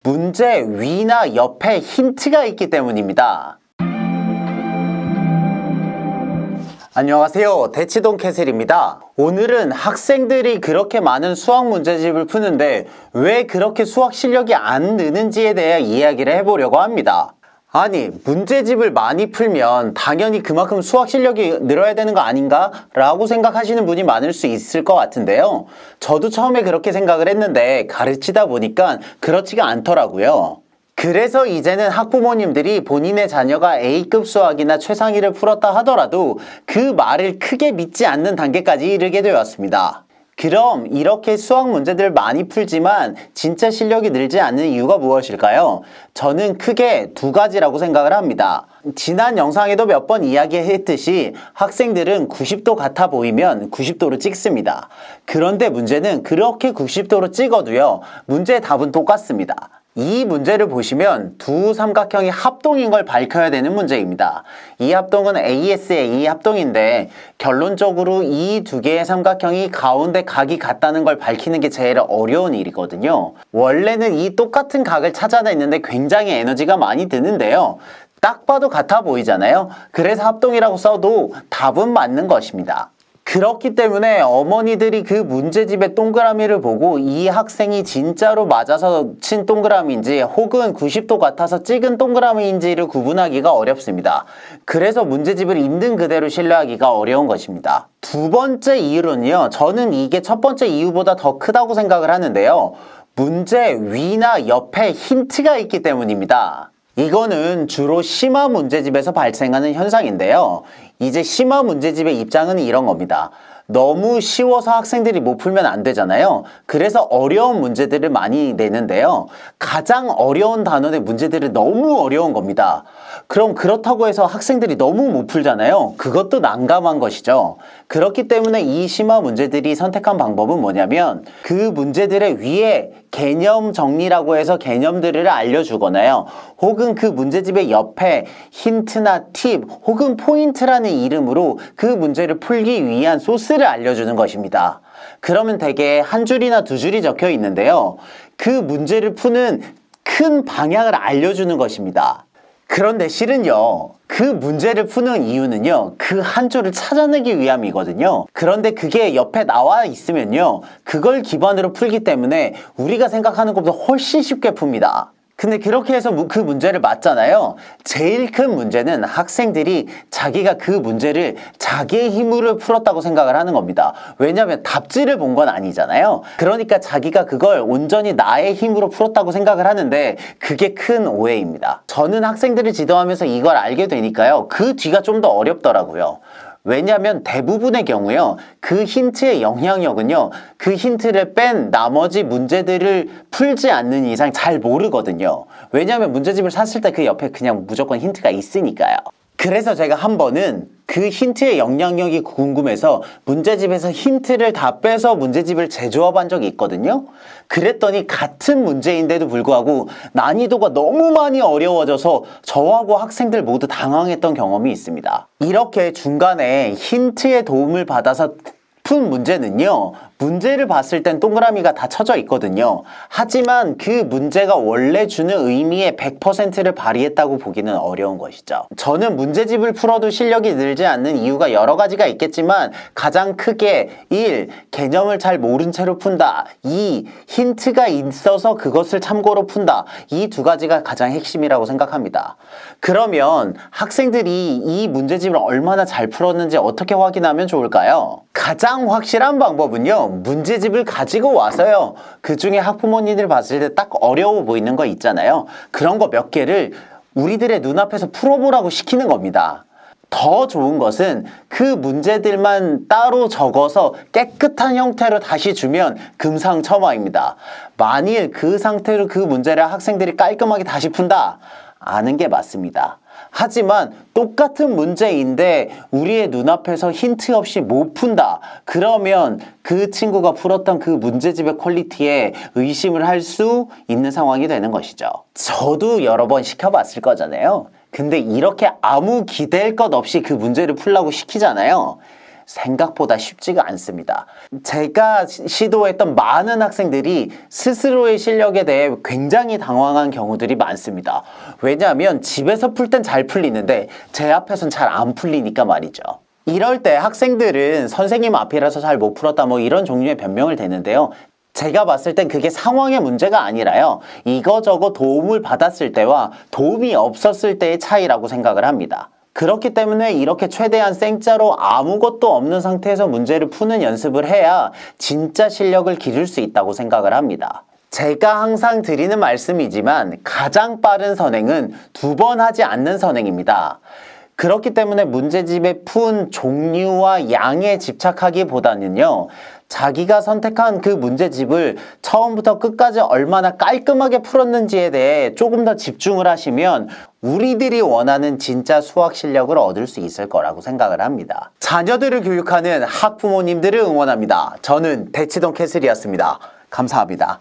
문제 위나 옆에 힌트가 있기 때문입니다. 안녕하세요, 대치동 캐슬입니다. 오늘은 학생들이 그렇게 많은 수학 문제집을 푸는데 왜 그렇게 수학 실력이 안 느는지에 대해 이야기를 해보려고 합니다. 아니, 문제집을 많이 풀면 당연히 그만큼 수학 실력이 늘어야 되는 거 아닌가? 라고 생각하시는 분이 많을 수 있을 것 같은데요. 저도 처음에 그렇게 생각을 했는데 가르치다 보니까 그렇지가 않더라고요. 그래서 이제는 학부모님들이 본인의 자녀가 A급 수학이나 최상위를 풀었다 하더라도 그 말을 크게 믿지 않는 단계까지 이르게 되었습니다. 그럼 이렇게 수학 문제들을 많이 풀지만 진짜 실력이 늘지 않는 이유가 무엇일까요? 저는 크게 두 가지라고 생각을 합니다. 지난 영상에도 몇 번 이야기했듯이 학생들은 90도 같아 보이면 90도로 찍습니다. 그런데 문제는 그렇게 90도로 찍어도요, 문제의 답은 똑같습니다. 이 문제를 보시면 두 삼각형이 합동인 걸 밝혀야 되는 문제입니다. 이 합동은 ASA 합동인데 결론적으로 이 두 개의 삼각형이 가운데 각이 같다는 걸 밝히는 게 제일 어려운 일이거든요. 원래는 이 똑같은 각을 찾아내는데 굉장히 에너지가 많이 드는데요. 딱 봐도 같아 보이잖아요. 그래서 합동이라고 써도 답은 맞는 것입니다. 그렇기 때문에 어머니들이 그 문제집의 동그라미를 보고 이 학생이 진짜로 맞아서 친 동그라미인지 혹은 90도 같아서 찍은 동그라미인지를 구분하기가 어렵습니다. 그래서 문제집을 있는 그대로 신뢰하기가 어려운 것입니다. 두 번째 이유는요, 저는 이게 첫 번째 이유보다 더 크다고 생각을 하는데요. 문제 위나 옆에 힌트가 있기 때문입니다. 이거는 주로 심화 문제집에서 발생하는 현상인데요. 이제 심화 문제집의 입장은 이런 겁니다. 너무 쉬워서 학생들이 못 풀면 안 되잖아요. 그래서 어려운 문제들을 많이 내는데요. 가장 어려운 단원의 문제들이 너무 어려운 겁니다. 그럼 그렇다고 해서 학생들이 너무 못 풀잖아요. 그것도 난감한 것이죠. 그렇기 때문에 이 심화 문제들이 선택한 방법은 뭐냐면 그 문제들의 위에 개념 정리라고 해서 개념들을 알려주거나요. 혹은 그 문제집의 옆에 힌트나 팁 혹은 포인트라는 이름으로 그 문제를 풀기 위한 소스를 알려주는 것입니다. 그러면 대개 한 줄이나 두 줄이 적혀 있는데요. 그 문제를 푸는 큰 방향을 알려주는 것입니다. 그런데 실은요, 그 문제를 푸는 이유는요, 그 한 줄을 찾아내기 위함이거든요. 그런데 그게 옆에 나와 있으면요, 그걸 기반으로 풀기 때문에 우리가 생각하는 것보다 훨씬 쉽게 풉니다. 근데 그렇게 해서 그 문제를 맞잖아요. 제일 큰 문제는 학생들이 자기가 그 문제를 자기의 힘으로 풀었다고 생각을 하는 겁니다. 왜냐하면 답지를 본 건 아니잖아요. 그러니까 자기가 그걸 온전히 나의 힘으로 풀었다고 생각을 하는데 그게 큰 오해입니다. 저는 학생들을 지도하면서 이걸 알게 되니까요, 그 뒤가 좀 더 어렵더라고요. 왜냐하면 대부분의 경우요, 그 힌트의 영향력은요, 그 힌트를 뺀 나머지 문제들을 풀지 않는 이상 잘 모르거든요. 왜냐하면 문제집을 샀을 때 그 옆에 그냥 무조건 힌트가 있으니까요. 그래서 제가 한 번은 그 힌트의 영향력이 궁금해서 문제집에서 힌트를 다 빼서 문제집을 재조합한 적이 있거든요. 그랬더니 같은 문제인데도 불구하고 난이도가 너무 많이 어려워져서 저하고 학생들 모두 당황했던 경험이 있습니다. 이렇게 중간에 힌트의 도움을 받아서 푼 문제는요, 문제를 봤을 땐 동그라미가 다 쳐져 있거든요. 하지만 그 문제가 원래 주는 의미의 100%를 발휘했다고 보기는 어려운 것이죠. 저는 문제집을 풀어도 실력이 늘지 않는 이유가 여러 가지가 있겠지만 가장 크게 1. 개념을 잘 모른 채로 푼다. 2. 힌트가 있어서 그것을 참고로 푼다. 이 두 가지가 가장 핵심이라고 생각합니다. 그러면 학생들이 이 문제집을 얼마나 잘 풀었는지 어떻게 확인하면 좋을까요? 가장 확실한 방법은요, 문제집을 가지고 와서요, 그 중에 학부모님들 봤을 때 딱 어려워 보이는 거 있잖아요. 그런 거 몇 개를 우리들의 눈앞에서 풀어보라고 시키는 겁니다. 더 좋은 것은 그 문제들만 따로 적어서 깨끗한 형태로 다시 주면 금상첨화입니다. 만일 그 상태로 그 문제를 학생들이 깔끔하게 다시 푼다, 아는 게 맞습니다. 하지만 똑같은 문제인데 우리의 눈앞에서 힌트 없이 못 푼다. 그러면 그 친구가 풀었던 그 문제집의 퀄리티에 의심을 할 수 있는 상황이 되는 것이죠. 저도 여러 번 시켜봤을 거잖아요. 근데 이렇게 아무 기댈 것 없이 그 문제를 풀라고 시키잖아요. 생각보다 쉽지가 않습니다. 제가 시도했던 많은 학생들이 스스로의 실력에 대해 굉장히 당황한 경우들이 많습니다. 왜냐하면 집에서 풀 땐 잘 풀리는데 제 앞에선 잘 안 풀리니까 말이죠. 이럴 때 학생들은 선생님 앞이라서 잘 못 풀었다 뭐 이런 종류의 변명을 대는데요. 제가 봤을 땐 그게 상황의 문제가 아니라요. 이거저거 도움을 받았을 때와 도움이 없었을 때의 차이라고 생각을 합니다. 그렇기 때문에 이렇게 최대한 생짜로 아무것도 없는 상태에서 문제를 푸는 연습을 해야 진짜 실력을 기를 수 있다고 생각을 합니다. 제가 항상 드리는 말씀이지만 가장 빠른 선행은 2번 하지 않는 선행입니다. 그렇기 때문에 문제집의 푼 종류와 양에 집착하기보다는요. 자기가 선택한 그 문제집을 처음부터 끝까지 얼마나 깔끔하게 풀었는지에 대해 조금 더 집중을 하시면 우리들이 원하는 진짜 수학 실력을 얻을 수 있을 거라고 생각을 합니다. 자녀들을 교육하는 학부모님들을 응원합니다. 저는 대치동 캐슬이었습니다. 감사합니다.